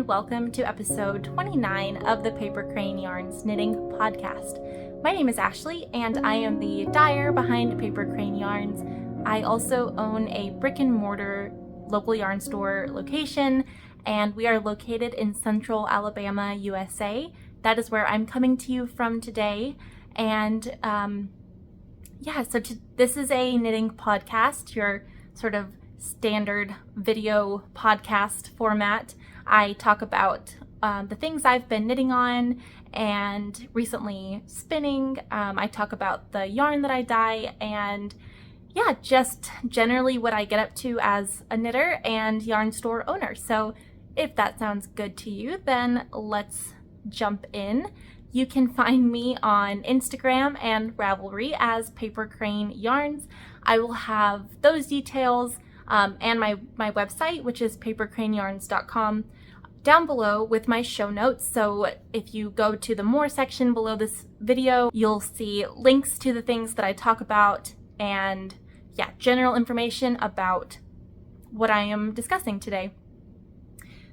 welcome to episode 29 of the Paper Crane Yarns Knitting Podcast. My name is Ashley and I am the dyer behind Paper Crane Yarns. I also own a brick and mortar local yarn store location, and we are located in Central Alabama, USA. That is where I'm coming to you from today. And this is a knitting podcast, your sort of standard video podcast format. I talk about the things I've been knitting on and recently spinning. I talk about the yarn that I dye and just generally what I get up to as a knitter and yarn store owner. So if that sounds good to you, then let's jump in. You can find me on Instagram and Ravelry as Paper Crane Yarns. I will have those details and my website, which is papercraneyarns.com, down below with my show notes. So if you go to the more section below this video, you'll see links to the things that I talk about and general information about what I am discussing today.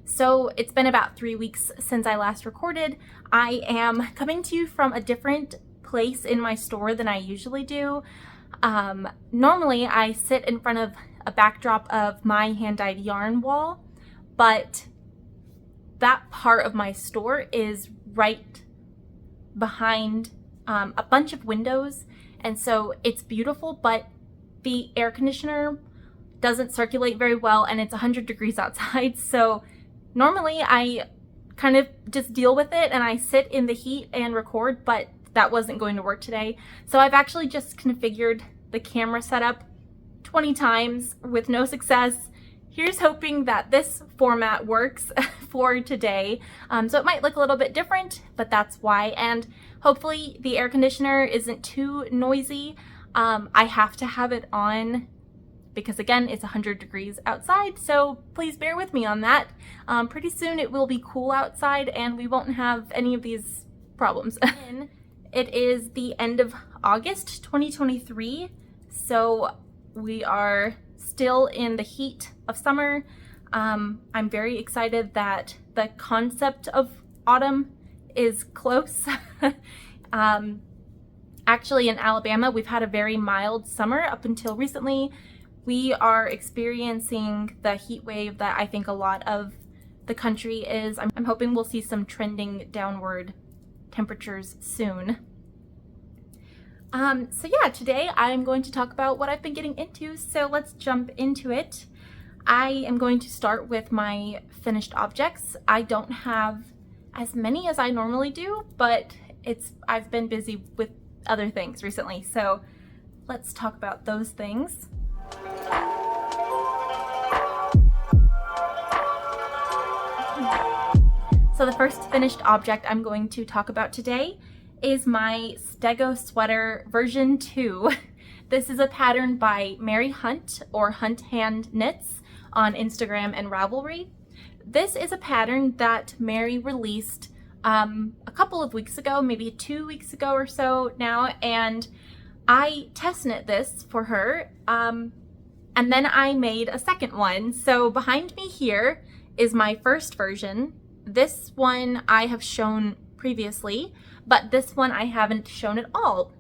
So it's been about 3 weeks since I last recorded. I am coming to you from a different place in my store than I usually do. Normally I sit in front of a backdrop of my hand-dyed yarn wall, but that part of my store is right behind a bunch of windows, and so it's beautiful, but the air conditioner doesn't circulate very well and it's 100 degrees outside. So normally I kind of just deal with it and I sit in the heat and record, but that wasn't going to work today. So I've actually just configured the camera setup 20 times with no success. Here's hoping that this format works for today. So it might look a little bit different, but that's why. And hopefully the air conditioner isn't too noisy. I have to have it on because again, it's 100 degrees outside, so please bear with me on that. Pretty soon it will be cool outside and we won't have any of these problems. It is the end of August 2023, so we are still in the heat of summer. I'm very excited that the concept of autumn is close. Actually, in Alabama, we've had a very mild summer up until recently. We are experiencing the heat wave that I think a lot of the country is. I'm hoping we'll see some trending downward temperatures soon. Today I'm going to talk about what I've been getting into, so let's jump into it. I am going to start with my finished objects. I don't have as many as I normally do, but I've been busy with other things recently, so let's talk about those things. So the first finished object I'm going to talk about today is my Stego sweater version 2. This is a pattern by Mary Hunt, or Hunt Hand Knits, on Instagram and Ravelry. This is a pattern that Mary released a couple of weeks ago, maybe 2 weeks ago or so now, and I test knit this for her, and then I made a second one. So behind me here is my first version. This one I have shown previously, but this one I haven't shown at all.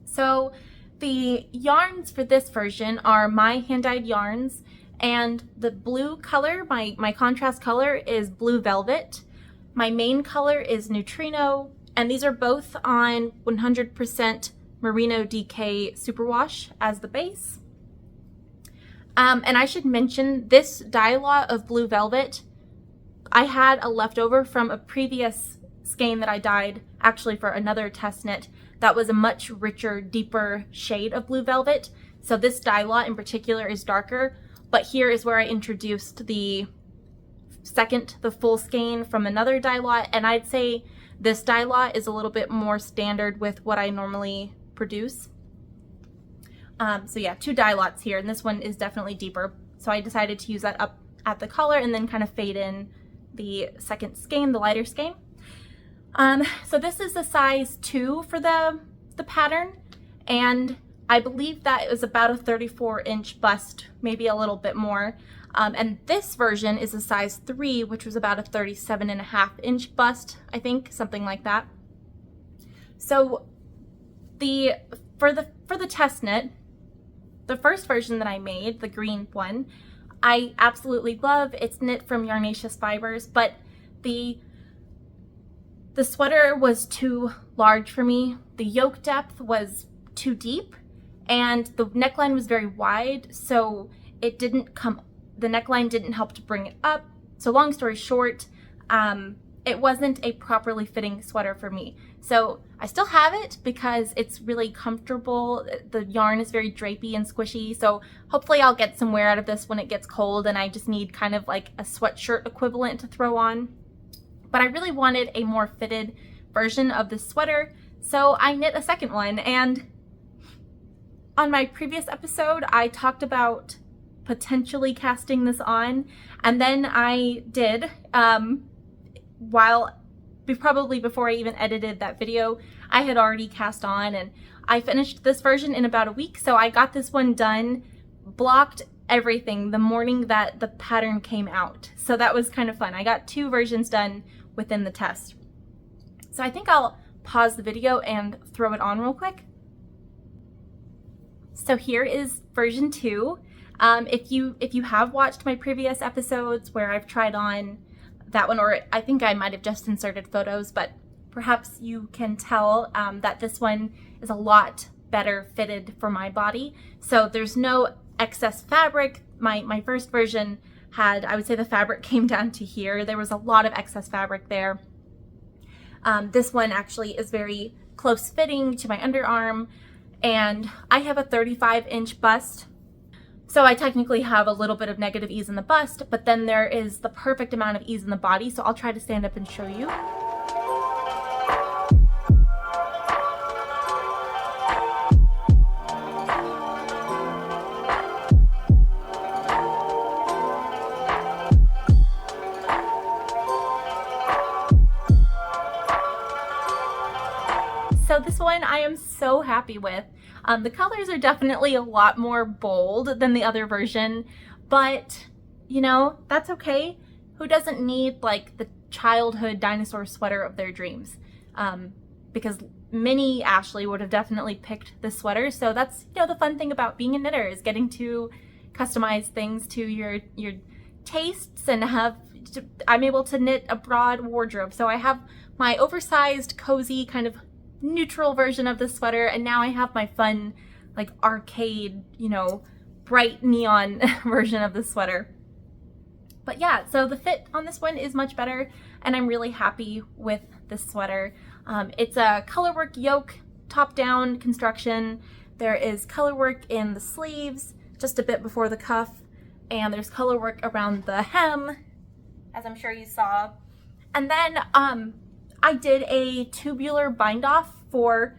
So the yarns for this version are my hand-dyed yarns, and the blue color, my contrast color, is Blue Velvet. My main color is Neutrino, and these are both on 100% Merino DK Superwash as the base. And I should mention this dye lot of Blue Velvet, I had a leftover from a previous skein that I dyed, actually for another test knit, that was a much richer, deeper shade of Blue Velvet. So this dye lot in particular is darker, but here is where I introduced the full skein from another dye lot, and I'd say this dye lot is a little bit more standard with what I normally produce. Two dye lots here, and this one is definitely deeper. So I decided to use that up at the collar and then kind of fade in the second skein, the lighter skein. So this is a size 2 for the pattern, and I believe that it was about a 34-inch bust, maybe a little bit more. And this version is a size 3, which was about a 37.5-inch bust, I think, something like that. So for the test knit, the first version that I made, the green one, I absolutely love. It's knit from Yarnaceous fibers, but the sweater was too large for me. The yoke depth was too deep, and the neckline was very wide, so it didn't come. The neckline didn't help to bring it up. So long story short, it wasn't a properly fitting sweater for me. So I still have it because it's really comfortable. The yarn is very drapey and squishy. So hopefully I'll get some wear out of this when it gets cold and I just need kind of like a sweatshirt equivalent to throw on. But I really wanted a more fitted version of this sweater. So I knit a second one. And on my previous episode, I talked about potentially casting this on, and then I did, probably before I even edited that video, I had already cast on, and I finished this version in about a week. So I got this one done, blocked everything the morning that the pattern came out. So that was kind of fun. I got 2 versions done within the test. So I think I'll pause the video and throw it on real quick. So here is version 2. If you have watched my previous episodes where I've tried on that one, or I think I might have just inserted photos, but perhaps you can tell that this one is a lot better fitted for my body. So there's no excess fabric. My first version had, I would say the fabric came down to here. There was a lot of excess fabric there. This one actually is very close fitting to my underarm, and I have a 35-inch bust. So I technically have a little bit of negative ease in the bust, but then there is the perfect amount of ease in the body. So I'll try to stand up and show you. So this one I am so happy with. The colors are definitely a lot more bold than the other version, but you know, that's okay. Who doesn't need like the childhood dinosaur sweater of their dreams? Because mini Ashley would have definitely picked this sweater. So that's, you know, the fun thing about being a knitter is getting to customize things to your tastes and I'm able to knit a broad wardrobe. So I have my oversized, cozy kind of neutral version of the sweater, and now I have my fun, like arcade, you know, bright neon version of the sweater. But yeah, so the fit on this one is much better, and I'm really happy with this sweater. It's a colorwork yoke, top-down construction. There is colorwork in the sleeves, just a bit before the cuff, and there's colorwork around the hem, as I'm sure you saw. And then I did a tubular bind off for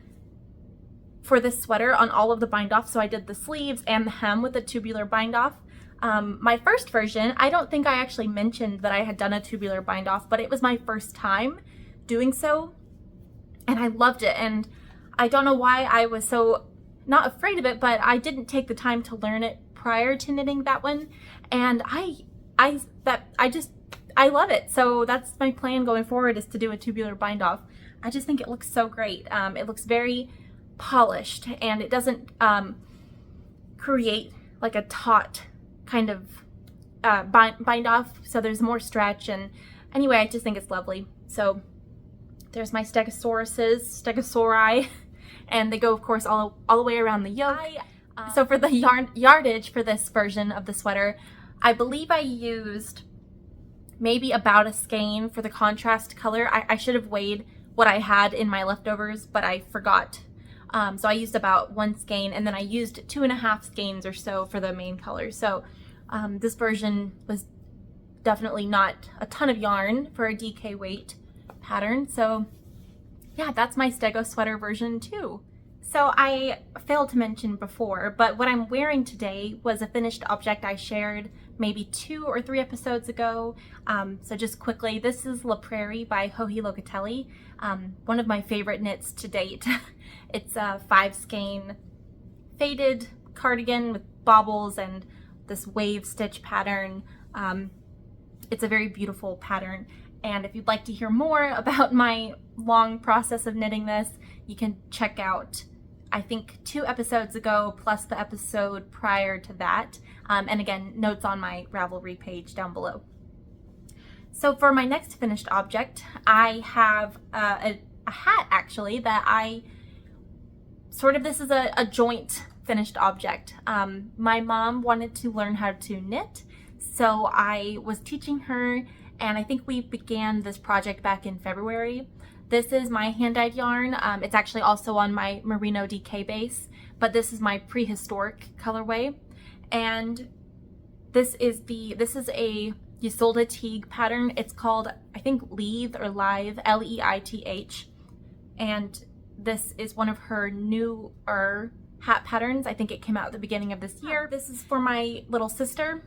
this sweater on all of the bind off. So I did the sleeves and the hem with a tubular bind off. My first version, I don't think I actually mentioned that I had done a tubular bind off, but it was my first time doing so, and I loved it. And I don't know why I was so not afraid of it, but I didn't take the time to learn it prior to knitting that one, and I love it. So that's my plan going forward, is to do a tubular bind off. I just think it looks so great. It looks very polished, and it doesn't create like a taut kind of bind off. So there's more stretch, and anyway, I just think it's lovely. So there's my Stegosauri, and they go, of course, all the way around the yoke. So for the yardage for this version of the sweater, I believe I used maybe about a skein for the contrast color. I should have weighed what I had in my leftovers, but I forgot. So I used about 1 skein, and then I used 2.5 skeins or so for the main color. So this version was definitely not a ton of yarn for a DK weight pattern. So yeah, that's my Stego sweater version 2. So I failed to mention before, but what I'm wearing today was a finished object I shared maybe 2 or 3 episodes ago. So just quickly, this is La Prairie by Joji Locatelli, one of my favorite knits to date. It's a 5 skein faded cardigan with baubles and this wave stitch pattern. It's a very beautiful pattern. And if you'd like to hear more about my long process of knitting this, you can check out, I think, 2 episodes ago, plus the episode prior to that. And again, notes on my Ravelry page down below. So for my next finished object, I have a hat actually that I this is a joint finished object. My mom wanted to learn how to knit, so I was teaching her, and I think we began this project back in February. This is my hand-dyed yarn. It's actually also on my Merino DK base, but this is my prehistoric colorway. And this is a Ysolda Teague pattern. It's called, I think, Leith or Leith, L-E-I-T-H. And this is one of her newer hat patterns. I think it came out at the beginning of this year. This is for my little sister.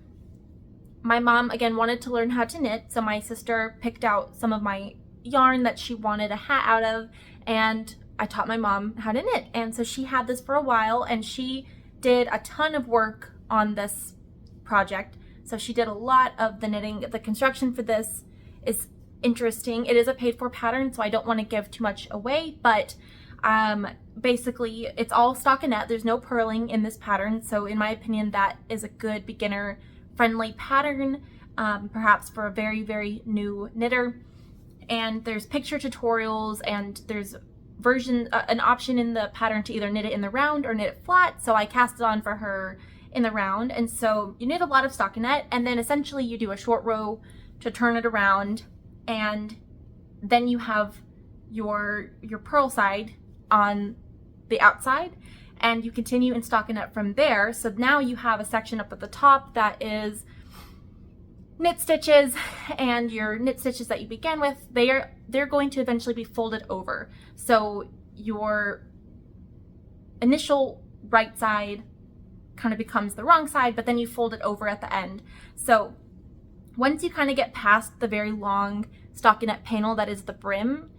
My mom, again, wanted to learn how to knit, so my sister picked out some of my yarn that she wanted a hat out of, and I taught my mom how to knit. And so she had this for a while, and she did a ton of work on this project. So she did a lot of the knitting. The construction for this is interesting. It is a paid for pattern, so I don't want to give too much away, but basically it's all stockinette. There's no purling in this pattern, so in my opinion that is a good beginner friendly pattern, perhaps for a very, very new knitter. And there's picture tutorials, and there's an option in the pattern to either knit it in the round or knit it flat, so I cast it on for her in the round. And so you knit a lot of stockinette, and then essentially you do a short row to turn it around, and then you have your purl side on the outside, and you continue in stockinette from there. So now you have a section up at the top that is knit stitches, and your knit stitches that you began with, they're going to eventually be folded over. So your initial right side kind of becomes the wrong side, but then you fold it over at the end. So once you kind of get past the very long stockinette panel that is the brim,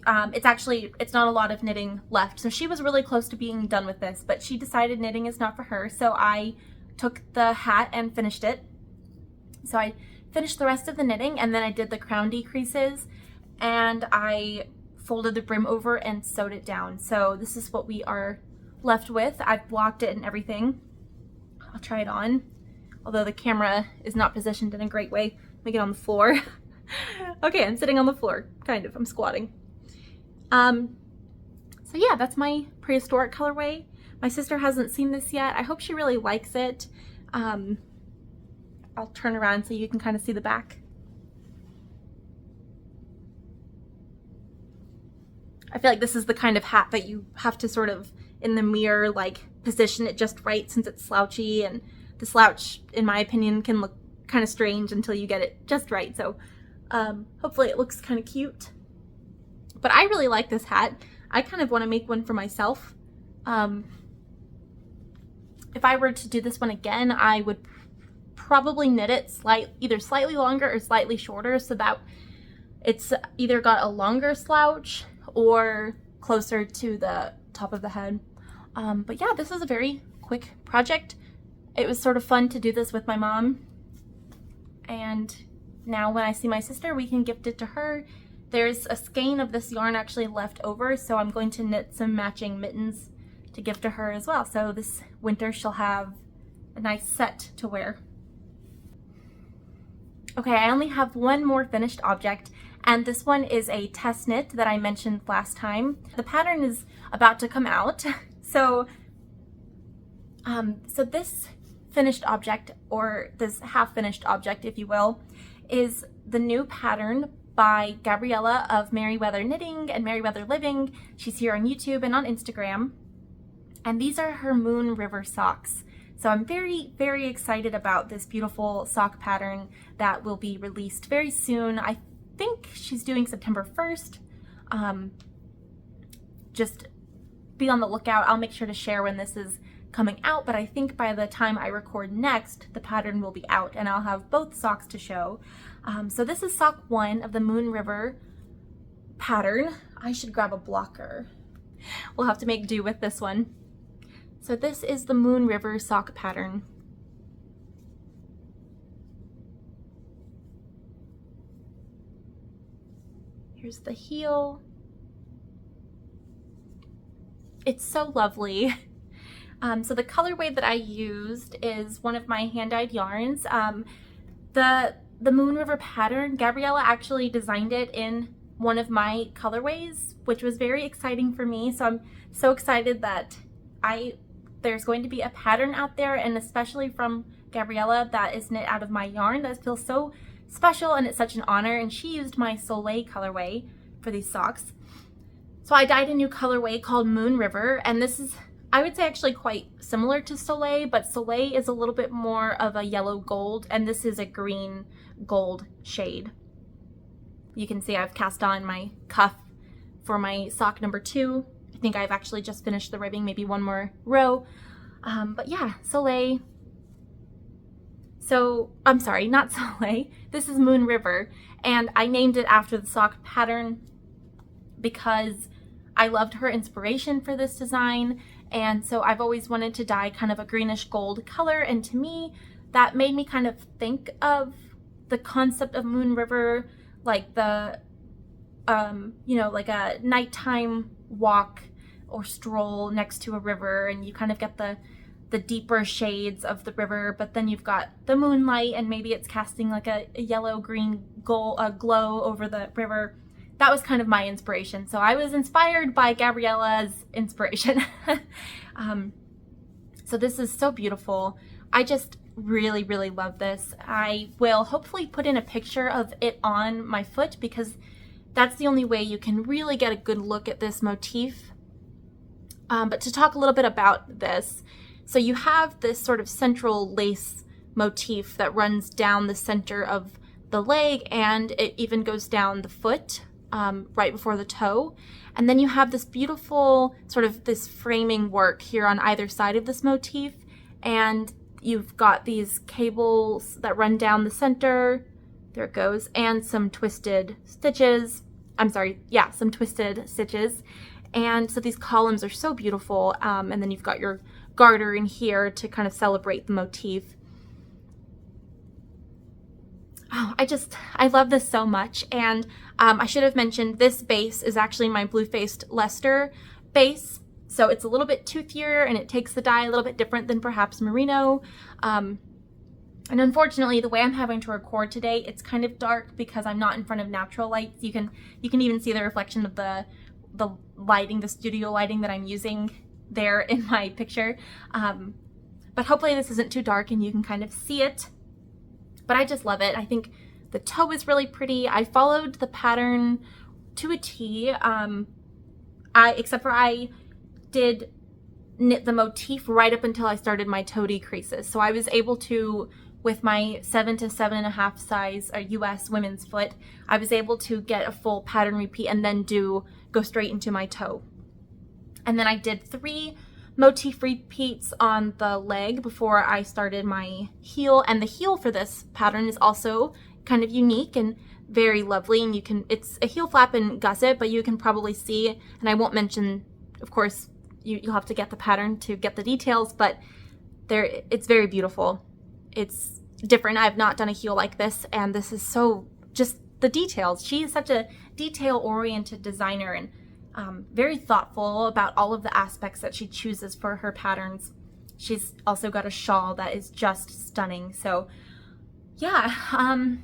it's not a lot of knitting left. So she was really close to being done with this, but she decided knitting is not for her. So I took the hat and finished it. So I finished the rest of the knitting, and then I did the crown decreases, and I folded the brim over and sewed it down. So this is what we are left with. I've blocked it and everything. I'll try it on, although the camera is not positioned in a great way. Let me get on the floor. Okay, I'm sitting on the floor, kind of. I'm squatting. So yeah, that's my prehistoric colorway. My sister hasn't seen this yet. I hope she really likes it. I'll turn around so you can kind of see the back. I feel like this is the kind of hat that you have to sort of, in the mirror, like position it just right, since it's slouchy, and the slouch, in my opinion, can look kind of strange until you get it just right. So hopefully it looks kind of cute. But I really like this hat. I kind of want to make one for myself. If I were to do this one again, I would probably knit it either slightly longer or slightly shorter, so that it's either got a longer slouch or closer to the top of the head. But yeah, this is a very quick project. It was sort of fun to do this with my mom, and now when I see my sister, we can gift it to her. There's a skein of this yarn actually left over, so I'm going to knit some matching mittens to gift to her as well. So this winter she'll have a nice set to wear. Okay, I only have one more finished object, and this one is a test knit that I mentioned last time. The pattern is about to come out, so this finished object, or this half-finished object, if you will, is the new pattern by Gabriella of Merryweather Knitting and Merryweather Living. She's here on YouTube and on Instagram, and these are her Moon River socks. So I'm very, very excited about this beautiful sock pattern that will be released very soon. I think she's doing September 1st. Just be on the lookout. I'll make sure to share when this is coming out, but I think by the time I record next, the pattern will be out and I'll have both socks to show. So this is sock 1 of the Moon River pattern. I should grab a blocker. We'll have to make do with this one. So this is the Moon River sock pattern. Here's the heel. It's so lovely. So the colorway that I used is one of my hand-dyed yarns. The Moon River pattern, Gabriella actually designed it in one of my colorways, which was very exciting for me. So I'm so excited that there's going to be a pattern out there, and especially from Gabriella, that is knit out of my yarn. That feels so special, and it's such an honor. And she used my Soleil colorway for these socks. So I dyed a new colorway called Moon River, and this is, I would say, actually quite similar to Soleil, but Soleil is a little bit more of a yellow gold, and this is a green gold shade. You can see I've cast on my cuff for my sock number 2. I think I've actually just finished the ribbing, maybe one more row. But yeah, Soleil. So, I'm sorry, not Soleil. This is Moon River, and I named it after the sock pattern because I loved her inspiration for this design. And so I've always wanted to dye kind of a greenish gold color, and to me that made me kind of think of the concept of Moon River, like the you know, like a nighttime walk or stroll next to a river, and you kind of get the deeper shades of the river, but then you've got the moonlight, and maybe it's casting like a yellow green glow over the river. That was kind of my inspiration. So I was inspired by Gabriella's inspiration. So this is so beautiful. I just really, really love this. I will hopefully put in a picture of it on my foot, because that's the only way you can really get a good look at this motif. But to talk a little bit about this, so you have this sort of central lace motif that runs down the center of the leg, and it even goes down the foot. Right before the toe, and then you have this beautiful sort of this framing work here on either side of this motif, and you've got these cables that run down the center, there it goes, and some twisted stitches. I'm sorry, yeah, some twisted stitches. And so these columns are so beautiful, and then you've got your garter in here to kind of celebrate the motif. Oh, I love this so much. And I should have mentioned this base is actually my blue-faced Leicester base. So it's a little bit toothier, and it takes the dye a little bit different than perhaps merino. And unfortunately, the way I'm having to record today, it's kind of dark because I'm not in front of natural lights. You can even see the reflection of the lighting, the studio lighting that I'm using there in my picture. But hopefully this isn't too dark and you can kind of see it. But I just love it. I think the toe is really pretty. I followed the pattern to a T, except for I did knit the motif right up until I started my toe decreases. So I was able to, with my 7 to 7.5 size US women's foot, I was able to get a full pattern repeat and then go straight into my toe. And then I did 3 motif repeats on the leg before I started my heel, and the heel for this pattern is also kind of unique and very lovely, and it's a heel flap and gusset, but you can probably see, and I won't mention, of course, you'll have to get the pattern to get the details, but it's very beautiful. It's different. I've not done a heel like this, and this is so, just the details. She is such a detail-oriented designer, and very thoughtful about all of the aspects that she chooses for her patterns. She's also got a shawl that is just stunning. So yeah,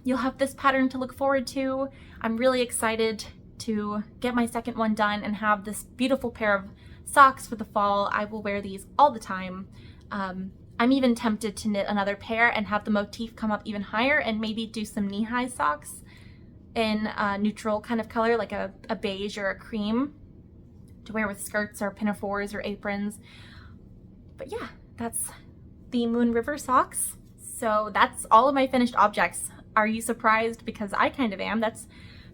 you'll have this pattern to look forward to. I'm really excited to get my second one done and have this beautiful pair of socks for the fall. I will wear these all the time. I'm even tempted to knit another pair and have the motif come up even higher and maybe do some knee-high socks in a neutral kind of color, like a beige or a cream, to wear with skirts or pinafores or aprons. But yeah, that's the Moon River socks. So that's all of my finished objects. Are you surprised? Because I kind of am. That's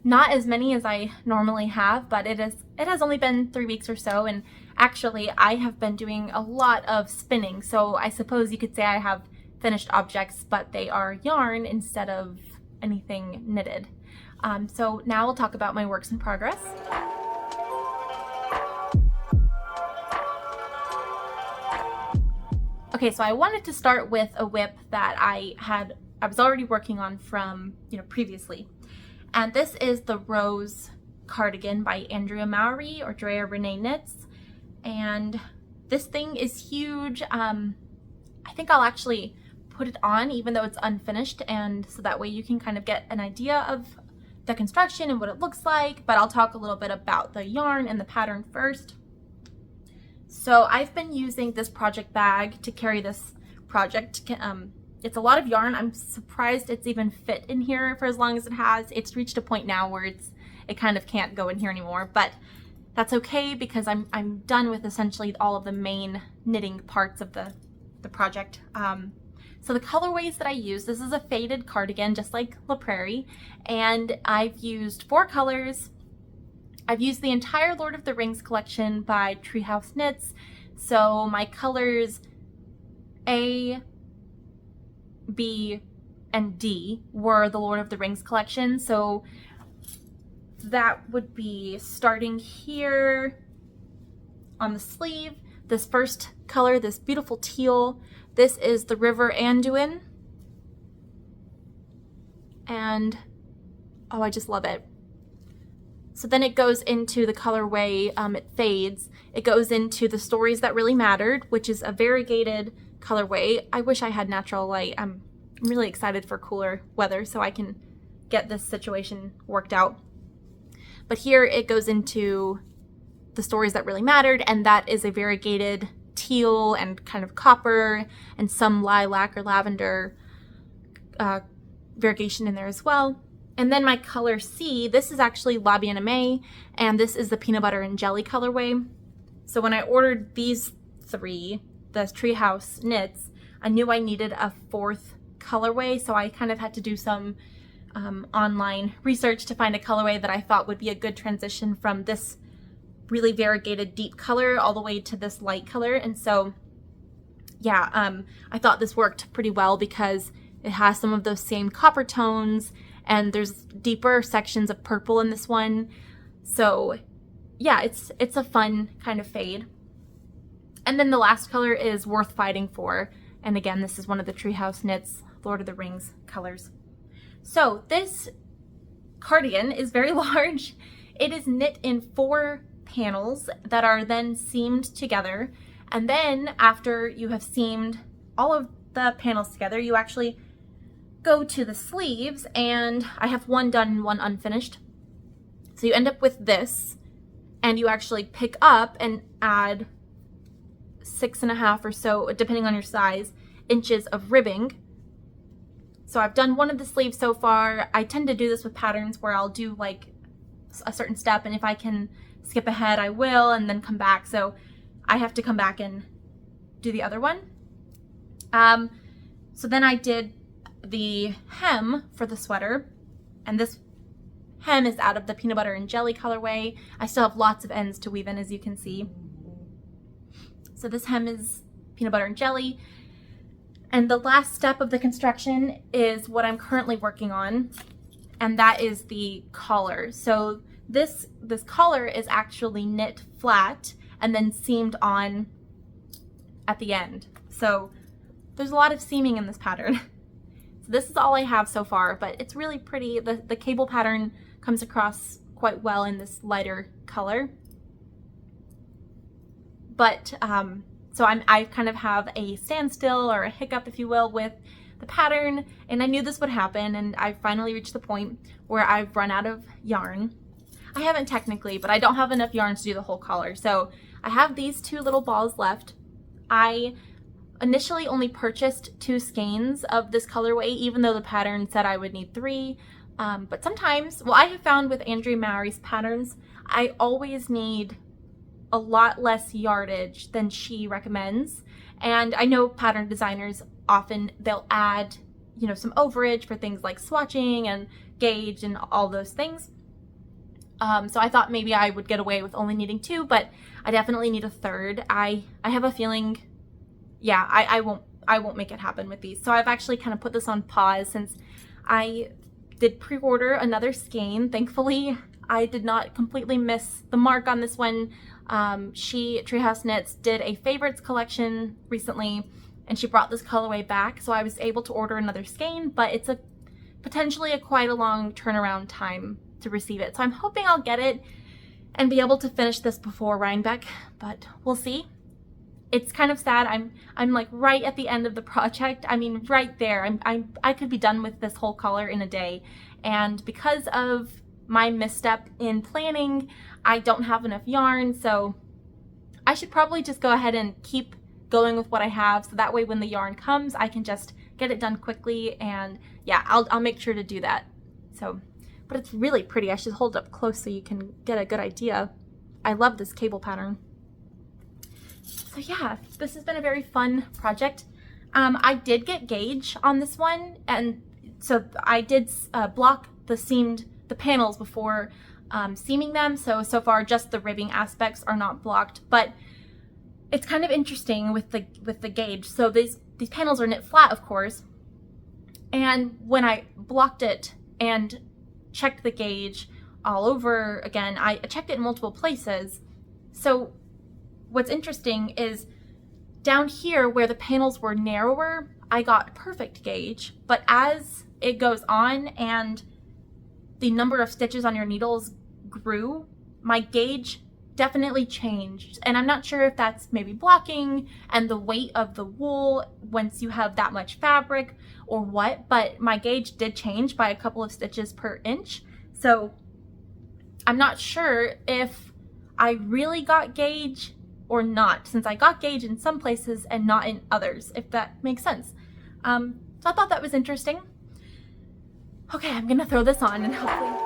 not as many as I normally have, but it has only been 3 weeks or so, and actually I have been doing a lot of spinning, so I suppose you could say I have finished objects, but they are yarn instead of anything knitted. So now we'll talk about my works in progress. Okay, so I wanted to start with a whip that I was already working on from, previously. And this is the Rose Cardigan by Andrea Mowry or Drea Renee Knits. And this thing is huge. I think I'll actually put it on even though it's unfinished, and so that way you can kind of get an idea of the construction and what it looks like, but I'll talk a little bit about the yarn and the pattern first. So I've been using this project bag to carry this project. It's a lot of yarn. I'm surprised it's even fit in here for as long as it has. It's reached a point now where it kind of can't go in here anymore, but that's okay because I'm done with essentially all of the main knitting parts of the project. So the colorways that I use, this is a faded cardigan just like La Prairie, and I've used 4 colors. I've used the entire Lord of the Rings collection by Treehouse Knits. So my colors A, B, and D were the Lord of the Rings collection. So that would be starting here on the sleeve. This first color, this beautiful teal, this is the River Anduin. And oh, I just love it. So then it goes into the colorway, it fades. It goes into the Stories That Really Mattered, which is a variegated colorway. I wish I had natural light. I'm really excited for cooler weather so I can get this situation worked out. But here it goes into the Stories That Really Mattered, and that is a variegated teal and kind of copper and some lilac or lavender variegation in there as well. And then my color C, this is actually Lobby and Aimee, and this is the peanut butter and jelly colorway. So when I ordered these 3, the Treehouse knits, I knew I needed a 4th colorway, so I kind of had to do some online research to find a colorway that I thought would be a good transition from this really variegated deep color all the way to this light color. And so yeah, I thought this worked pretty well because it has some of those same copper tones and there's deeper sections of purple in this one. So yeah, it's a fun kind of fade. And then the last color is Worth Fighting For, and again, this is one of the Treehouse Knits Lord of the Rings colors. So this cardigan is very large. It is knit in 4 panels that are then seamed together, and then after you have seamed all of the panels together, you actually go to the sleeves, and I have one done and one unfinished. So you end up with this, and you actually pick up and add 6.5 or so, depending on your size, inches of ribbing. So I've done one of the sleeves so far. I tend to do this with patterns where I'll do like a certain step, and if I can skip ahead, I will, and then come back. So I have to come back and do the other one. So then I did the hem for the sweater, and this hem is out of the peanut butter and jelly colorway. I still have lots of ends to weave in, as you can see. So this hem is peanut butter and jelly. And the last step of the construction is what I'm currently working on, and that is the collar. So this collar is actually knit flat and then seamed on at the end. So there's a lot of seaming in this pattern. So this is all I have so far, but it's really pretty. The cable pattern comes across quite well in this lighter color. But so I kind of have a standstill or a hiccup, if you will, with the pattern, and I knew this would happen, and I finally reached the point where I've run out of yarn. I haven't technically, but I don't have enough yarn to do the whole collar. So I have these 2 little balls left. I initially only purchased 2 skeins of this colorway, even though the pattern said I would need 3. But sometimes, well, I have found with Andrea Mowry's patterns, I always need a lot less yardage than she recommends. And I know pattern designers often, they'll add, you know, some overage for things like swatching and gauge and all those things. So I thought maybe I would get away with only needing 2, but I definitely need a 3rd. I have a feeling, yeah, I won't make it happen with these. So I've actually kind of put this on pause since I did pre-order another skein. Thankfully, I did not completely miss the mark on this one. Treehouse Knits did a favorites collection recently, and she brought this colorway back, so I was able to order another skein, but it's potentially quite a long turnaround time to receive it. So I'm hoping I'll get it and be able to finish this before Rhinebeck, but we'll see. It's kind of sad. I'm like right at the end of the project. I mean, right there. I could be done with this whole color in a day. And because of my misstep in planning, I don't have enough yarn. So I should probably just go ahead and keep going with what I have. So that way when the yarn comes, I can just get it done quickly. And yeah, I'll make sure to do that. So, but it's really pretty. I should hold it up close so you can get a good idea. I love this cable pattern. So yeah, this has been a very fun project. I did get gauge on this one, and so I did block the panels before seaming them. So far just the ribbing aspects are not blocked, but it's kind of interesting with the gauge. So these panels are knit flat, of course, and when I blocked it and checked the gauge all over again, I checked it in multiple places. So what's interesting is down here where the panels were narrower, I got perfect gauge, but as it goes on and the number of stitches on your needles grew, my gauge definitely changed. And I'm not sure if that's maybe blocking and the weight of the wool once you have that much fabric or what, but my gauge did change by a couple of stitches per inch. So I'm not sure if I really got gauge or not, since I got gauge in some places and not in others, if that makes sense. So I thought that was interesting. Okay, I'm gonna throw this on and hopefully...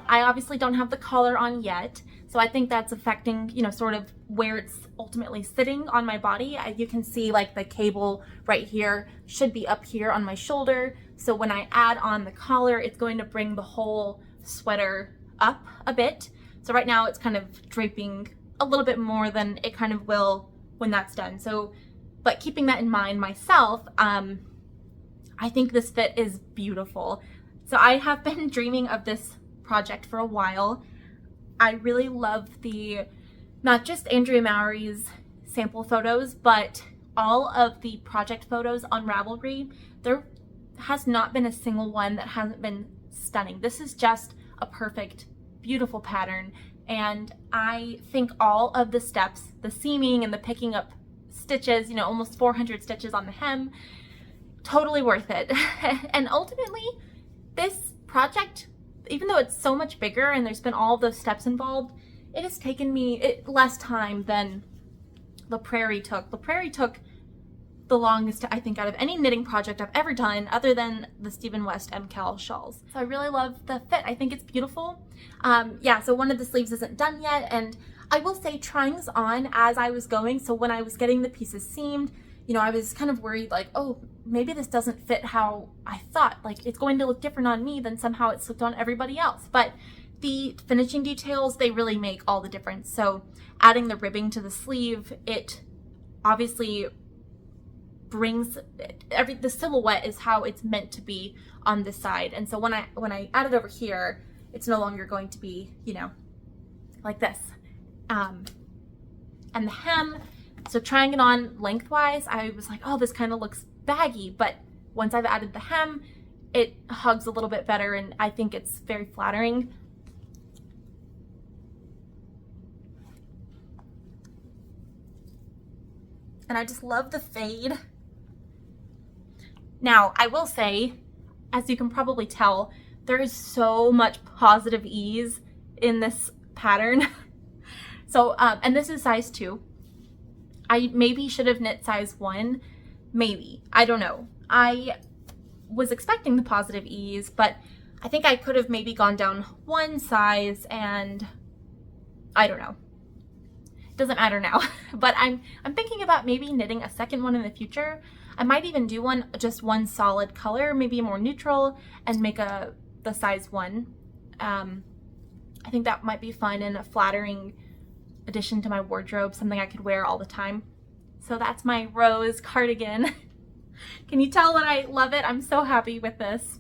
I obviously don't have the collar on yet, so I think that's affecting, you know, sort of where it's ultimately sitting on my body. You can see like the cable right here should be up here on my shoulder. So when I add on the collar, it's going to bring the whole sweater up a bit. So right now it's kind of draping a little bit more than it kind of will when that's done. So, but keeping that in mind myself, I think this fit is beautiful. So I have been dreaming of this project for a while. I really love not just Andrea Mowry's sample photos, but all of the project photos on Ravelry. There has not been a single one that hasn't been stunning. This is just a perfect, beautiful pattern. And I think all of the steps, the seaming and the picking up stitches, you know, almost 400 stitches on the hem, totally worth it. And ultimately, this project, even though it's so much bigger and there's been all those steps involved, it has taken me less time than the Prairie took. The Prairie took the longest, I think, out of any knitting project I've ever done, other than the Stephen West MCal shawls. So I really love the fit. I think it's beautiful. Yeah, so one of the sleeves isn't done yet, and I will say trying this on as I was going, so when I was getting the pieces seamed, you know, I was kind of worried like, oh, maybe this doesn't fit how I thought. Like, it's going to look different on me than somehow it's looked on everybody else. But the finishing details, they really make all the difference. So adding the ribbing to the sleeve, it obviously brings the silhouette is how it's meant to be on this side. And so when I add it over here, it's no longer going to be, you know, like this. And the hem, so trying it on lengthwise, I was like, oh, this kind of looks baggy, but once I've added the hem, it hugs a little bit better, and I think it's very flattering. And I just love the fade. Now, I will say, as you can probably tell, there is so much positive ease in this pattern. So, and this is size 2. I maybe should have knit size 1, maybe, I don't know. I was expecting the positive ease, but I think I could have maybe gone down 1 size, and I don't know. It doesn't matter now. But I'm thinking about maybe knitting a second one in the future. I might even do just one solid color, maybe more neutral, and make the size 1. I think that might be fun and a flattering addition to my wardrobe, something I could wear all the time. So that's my rose cardigan. Can you tell that I love it? I'm so happy with this.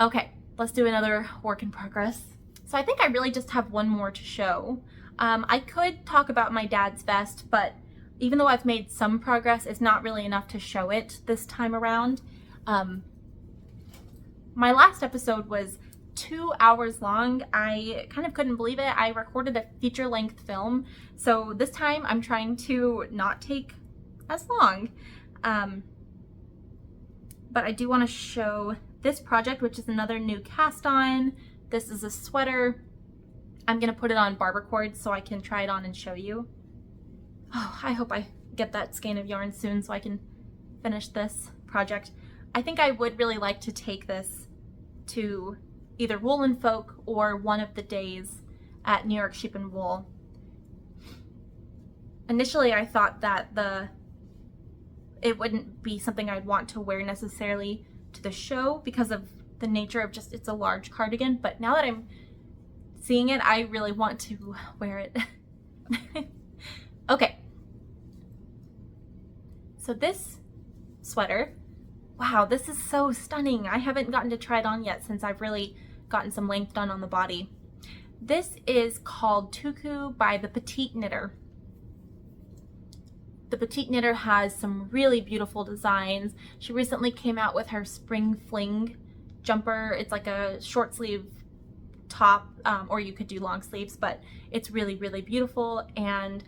Okay, let's do another work in progress. So I think I really just have one more to show. I could talk about my dad's vest, but even though I've made some progress, it's not really enough to show it this time around. My last episode was 2 hours long. I kind of couldn't believe it. I recorded a feature-length film, so this time I'm trying to not take as long. But I do want to show this project, which is another new cast on. This is a sweater. I'm gonna put it on barber cord so I can try it on and show you. Oh, I hope I get that skein of yarn soon so I can finish this project. I think I would really like to take this to either Wool and Folk or one of the days at New York Sheep and Wool. Initially, I thought that it wouldn't be something I'd want to wear necessarily to the show because of the nature of just it's a large cardigan, but now that I'm seeing it, I really want to wear it. Okay. So this sweater, wow, this is so stunning. I haven't gotten to try it on yet since I've really gotten some length done on the body. This is called Tuku by ThePetiteKnitter. ThePetiteKnitter has some really beautiful designs. She recently came out with her Spring Fling jumper. It's like a short sleeve top, or you could do long sleeves, but it's really, really beautiful. And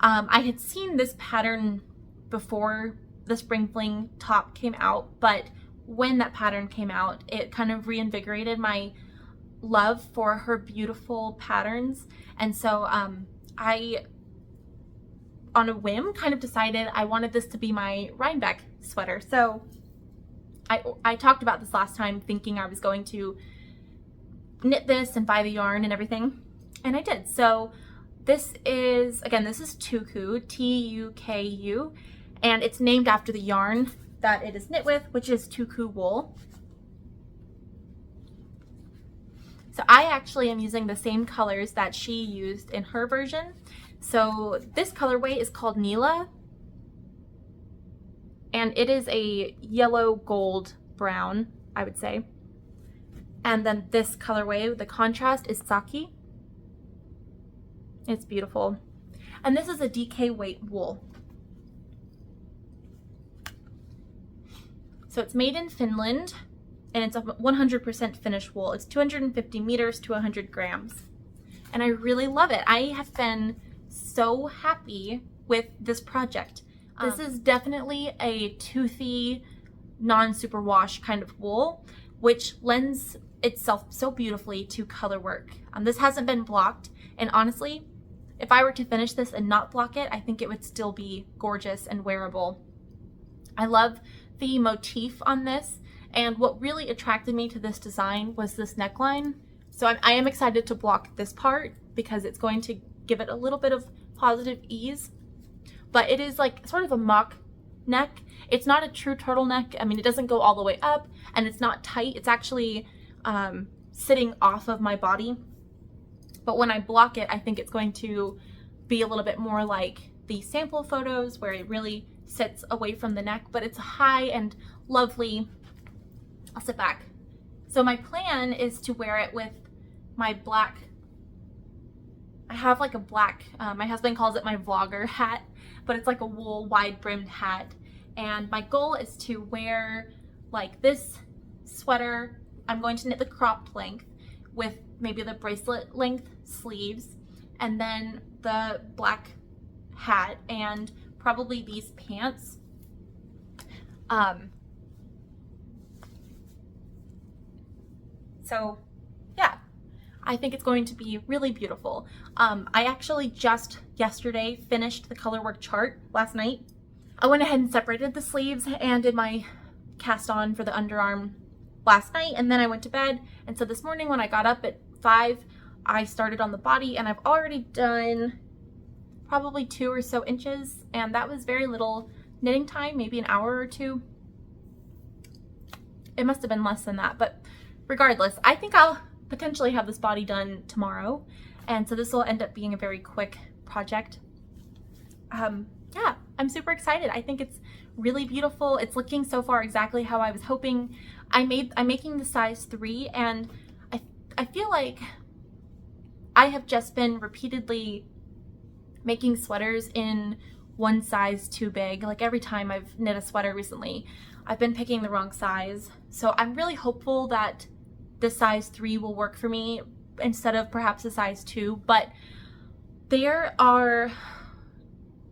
I had seen this pattern before the Spring Fling top came out, but when that pattern came out, it kind of reinvigorated my love for her beautiful patterns. And so I, on a whim, kind of decided I wanted this to be my Rhinebeck sweater. So I talked about this last time, thinking I was going to knit this and buy the yarn and everything, and I did. So this is, again, this is Tuku, T-U-K-U, and it's named after the yarn that it is knit with, which is Tuku wool. So I actually am using the same colors that she used in her version. So this colorway is called Nila, and it is a yellow gold brown, I would say. And then this colorway, the contrast is Saki. It's beautiful. And this is a DK weight wool. So it's made in Finland, and it's a 100% finished wool. It's 250 meters to 100 grams. And I really love it. I have been so happy with this project. This is definitely a toothy, non-superwash kind of wool, which lends itself so beautifully to color work. This hasn't been blocked, and honestly, if I were to finish this and not block it, I think it would still be gorgeous and wearable. I love the motif on this, and what really attracted me to this design was this neckline. So I am excited to block this part because it's going to give it a little bit of positive ease, but it is like sort of a mock neck. It's not a true turtleneck. I mean, it doesn't go all the way up, and it's not tight. It's actually sitting off of my body. But when I block it, I think it's going to be a little bit more like the sample photos where it really sits away from the neck, but it's high and lovely. I'll sit back. So my plan is to wear it with my black, I have like a black, my husband calls it my vlogger hat, but it's like a wool wide brimmed hat. And my goal is to wear like this sweater. I'm going to knit the cropped length with maybe the bracelet length sleeves, and then the black hat and probably these pants. So yeah, I think it's going to be really beautiful. I actually just yesterday finished the color work chart last night. I went ahead and separated the sleeves and did my cast on for the underarm last night, and then I went to bed. And so this morning when I got up at 5, I started on the body, and I've already done probably 2 or so inches, and that was very little knitting time, maybe an hour or 2. It must have been less than that, but regardless, I think I'll potentially have this body done tomorrow, and so this will end up being a very quick project. Yeah, I'm super excited. I think it's really beautiful. It's looking so far exactly how I was hoping. I'm making the size 3, and I feel like I have just been repeatedly making sweaters in one size too big. Like every time I've knit a sweater recently, I've been picking the wrong size. So I'm really hopeful that the size 3 will work for me instead of perhaps a size 2, but there are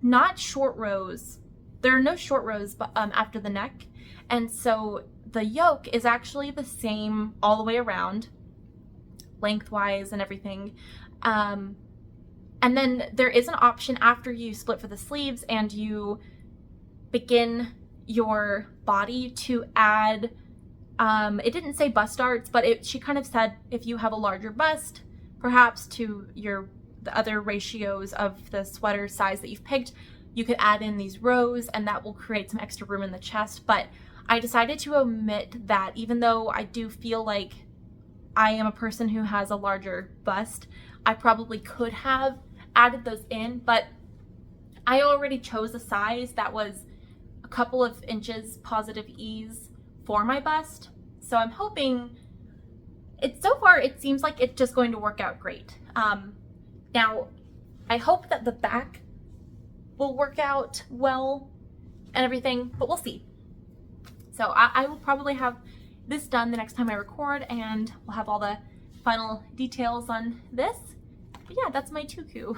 not short rows. There are no short rows after the neck, and so the yoke is actually the same all the way around, lengthwise and everything. And then there is an option after you split for the sleeves and you begin your body to add, it didn't say bust darts, but she kind of said if you have a larger bust, perhaps to the other ratios of the sweater size that you've picked, you could add in these rows and that will create some extra room in the chest. But I decided to omit that, even though I do feel like I am a person who has a larger bust. I probably could have added those in, but I already chose a size that was a couple of inches positive ease for my bust. So I'm hoping so far it seems like it's just going to work out great. Now I hope that the back will work out well and everything, but we'll see. So I will probably have this done the next time I record, and we'll have all the final details on this. But yeah, that's my tuku.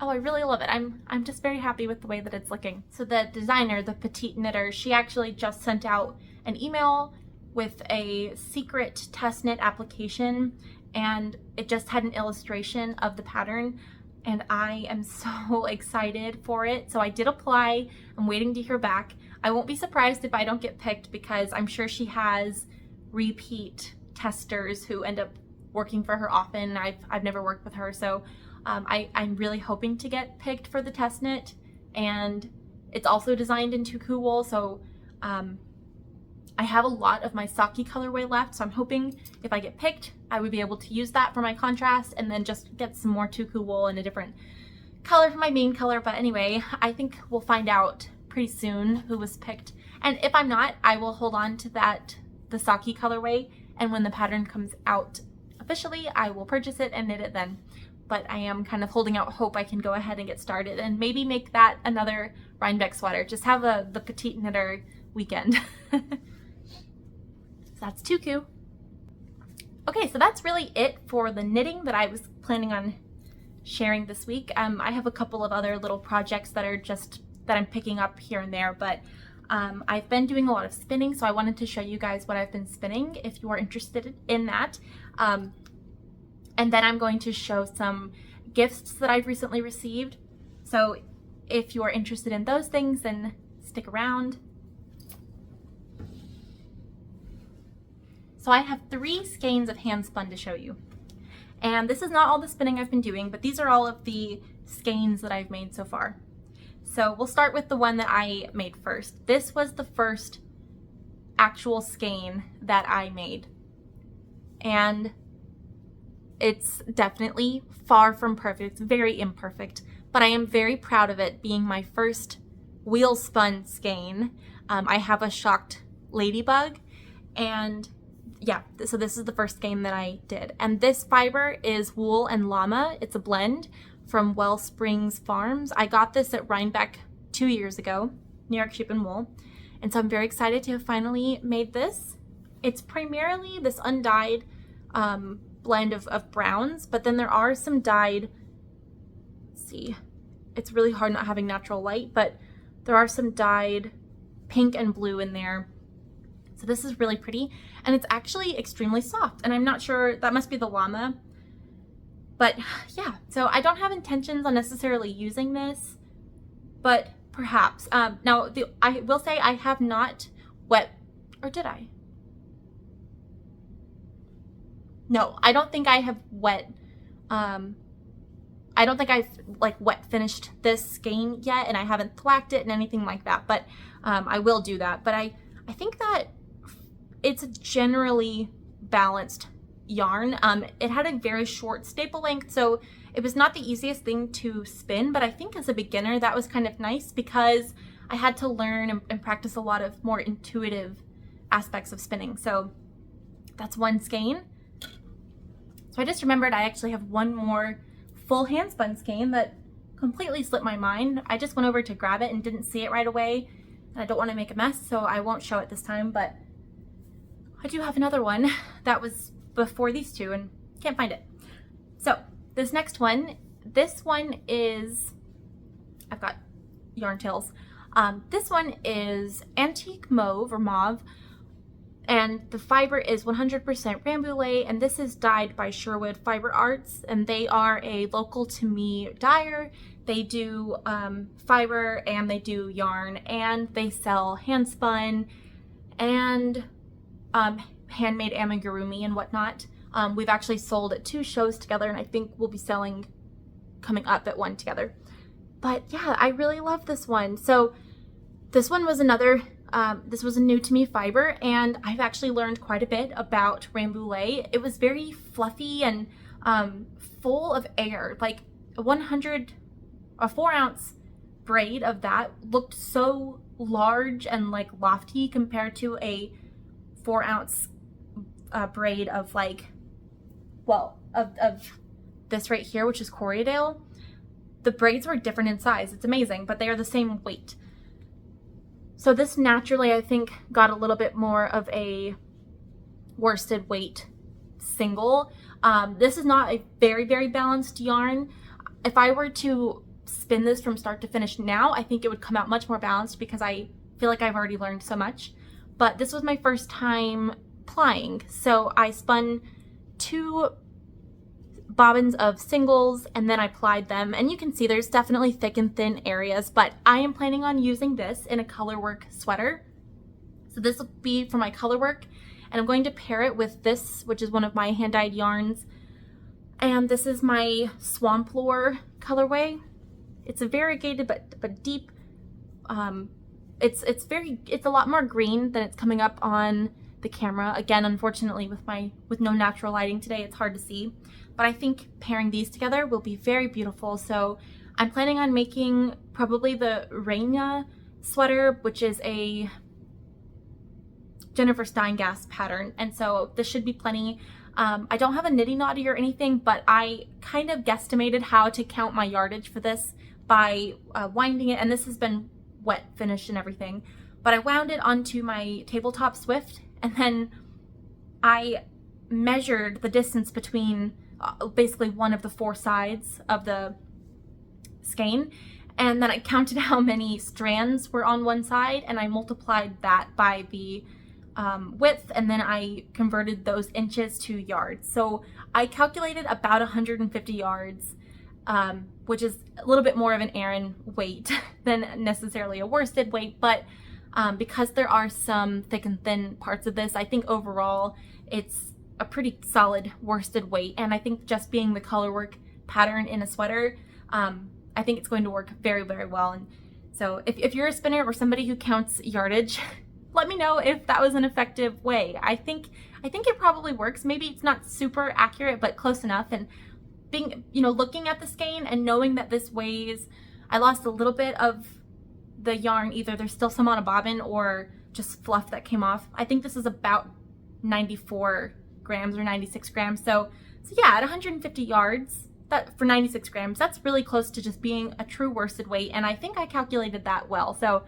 Oh, I really love it. I'm just very happy with the way that it's looking. So the designer, the Petite Knitter, she actually just sent out an email with a secret test knit application, and it just had an illustration of the pattern, and I am so excited for it. So I did apply. I'm waiting to hear back. I won't be surprised if I don't get picked, because I'm sure she has repeat testers who end up working for her often. I've never worked with her, so I'm really hoping to get picked for the test knit. And it's also designed in Tuku wool, so I have a lot of my Saki colorway left, so I'm hoping if I get picked, I would be able to use that for my contrast and then just get some more Tuku wool in a different color for my main color. But anyway, I think we'll find out pretty soon who was picked. And if I'm not, I will hold on to the Saki colorway, and when the pattern comes out officially, I will purchase it and knit it then. But I am kind of holding out hope I can go ahead and get started and maybe make that another Rhinebeck sweater. Just have the Petite Knitter weekend. So that's Tuku. Okay, so that's really it for the knitting that I was planning on sharing this week. I have a couple of other little projects that I'm picking up here and there, but I've been doing a lot of spinning, so I wanted to show you guys what I've been spinning if you are interested in that. And then I'm going to show some gifts that I've recently received. So if you are interested in those things, then stick around. So I have 3 skeins of Handspun to show you. And this is not all the spinning I've been doing, but these are all of the skeins that I've made so far. So we'll start with the one that I made first. This was the first actual skein that I made. And it's definitely far from perfect. It's very imperfect, but I am very proud of it being my first wheel spun skein. I have a shocked ladybug, and yeah, so this is the first skein that I did. And this fiber is wool and llama. It's a blend from Wellsprings Farms. I got this at Rhinebeck 2 years ago, New York Sheep and Wool. And so I'm very excited to have finally made this. It's primarily this undyed blend of browns, but then there are some dyed, let's see, it's really hard not having natural light, but there are some dyed pink and blue in there. So this is really pretty, and it's actually extremely soft, and I'm not sure, that must be the llama. But yeah, so I don't have intentions on necessarily using this, but perhaps. Now, I will say I have not wet, or did I? No, I don't think I have wet, I don't think I've wet finished this skein yet, and I haven't thwacked it and anything like that, but I will do that. But I think that it's a generally balanced yarn. It had a very short staple length, so it was not the easiest thing to spin, but I think as a beginner that was kind of nice because I had to learn and practice a lot of more intuitive aspects of spinning. So that's one skein. So I just remembered I actually have one more full handspun skein that completely slipped my mind. I just went over to grab it and didn't see it right away, and I don't want to make a mess, so I won't show it this time, but I do have another one that was before these two and can't find it. So this next one, this one is, I've got yarn tails. This one is antique mauve or mauve, and the fiber is 100% Rambouillet, and this is dyed by Sherwood Fiber Arts, and they are a local to me dyer. They do fiber and they do yarn, and they sell handspun and handmade amigurumi and whatnot. We've actually sold at 2 shows together, and I think we'll be selling coming up at one together. But yeah, I really love this one. So this one was another, this was a new to me fiber, and I've actually learned quite a bit about Rambouillet. It was very fluffy and full of air. Like a 4-ounce braid of that looked so large and like lofty compared to a 4-ounce braid of like, well, of this right here, which is Corriedale. The braids were different in size. It's amazing, but they are the same weight. So this naturally, I think, got a little bit more of a worsted weight single. This is not a very, very balanced yarn. If I were to spin this from start to finish now, I think it would come out much more balanced because I feel like I've already learned so much. But this was my first time plying, so I spun 2 bobbins of singles and then I plied them, and you can see there's definitely thick and thin areas, but I am planning on using this in a colorwork sweater. So this will be for my colorwork, and I'm going to pair it with this, which is one of my hand-dyed yarns, and this is my Swamp Lore colorway. It's a variegated but deep. It's a lot more green than it's coming up on the camera. Again, unfortunately, with no natural lighting today, it's hard to see. But I think pairing these together will be very beautiful. So I'm planning on making probably the Raina sweater, which is a Jennifer Steingass pattern. And so this should be plenty. I don't have a nitty knotty or anything, but I kind of guesstimated how to count my yardage for this by winding it. And this has been wet finished and everything. But I wound it onto my tabletop Swift, and then I measured the distance between basically one of the 4 sides of the skein, and then I counted how many strands were on one side, and I multiplied that by the width, and then I converted those inches to yards. So I calculated about 150 yards, which is a little bit more of an Aran weight than necessarily a worsted weight, but because there are some thick and thin parts of this, I think overall it's a pretty solid worsted weight, and I think just being the colorwork pattern in a sweater, I think it's going to work very, very well. And so if you're a spinner or somebody who counts yardage, let me know if that was an effective way. I think it probably works. Maybe it's not super accurate, but close enough. And being, looking at the skein and knowing that this weighs, I lost a little bit of the yarn. Either there's still some on a bobbin or just fluff that came off. I think this is about 94 grams or 96 grams. So yeah, at 150 yards, that for 96 grams, that's really close to just being a true worsted weight. And I think I calculated that well. So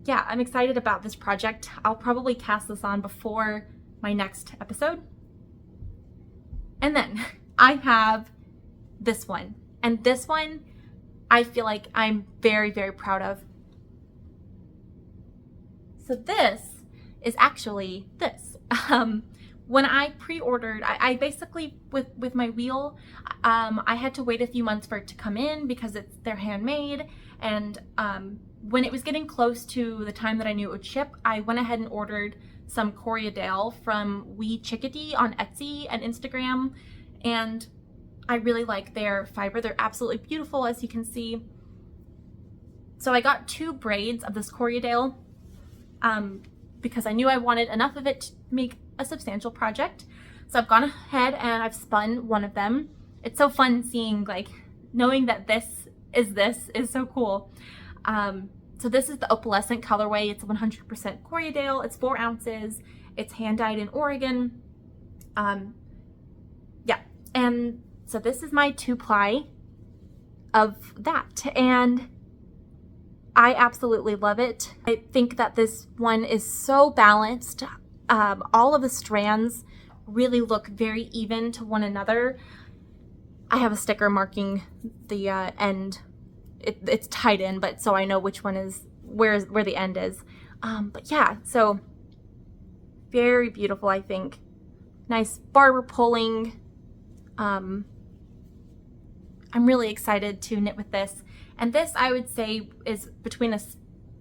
yeah, I'm excited about this project. I'll probably cast this on before my next episode. And then I have this one. And this one, I feel like I'm very, very proud of. So this is actually this. When I pre-ordered, I basically, with my wheel, I had to wait a few months for it to come in because they're handmade. And when it was getting close to the time that I knew it would ship, I went ahead and ordered some Corriedale from Wee Chickadee on Etsy and Instagram. And I really like their fiber. They're absolutely beautiful, as you can see. So I got 2 braids of this Corriedale because I knew I wanted enough of it to make a substantial project. So I've gone ahead and I've spun one of them. It's so fun seeing, like, knowing that this is so cool. So this is the opalescent colorway. It's 100% Corriedale. It's 4 ounces. It's hand dyed in Oregon. Yeah, and so this is my 2-ply of that, and I absolutely love it. I think that this one is so balanced. All of the strands really look very even to one another. I have a sticker marking the end. It's tied in, but so I know which one is where the end is. But yeah, so very beautiful, I think. Nice barber pulling. I'm really excited to knit with this. And this, I would say, is between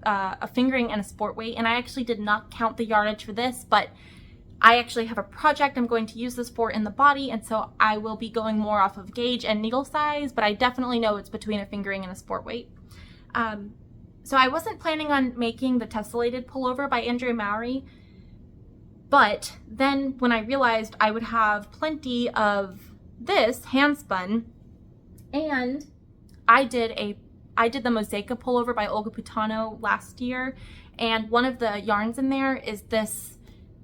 a fingering and a sport weight. And I actually did not count the yardage for this, but I actually have a project I'm going to use this for in the body, and so I will be going more off of gauge and needle size, but I definitely know it's between a fingering and a sport weight. So I wasn't planning on making the tessellated pullover by Andrea Mowry, but then when I realized I would have plenty of this handspun, and I did the Mosaica pullover by Olga Putano last year, and one of the yarns in there is this.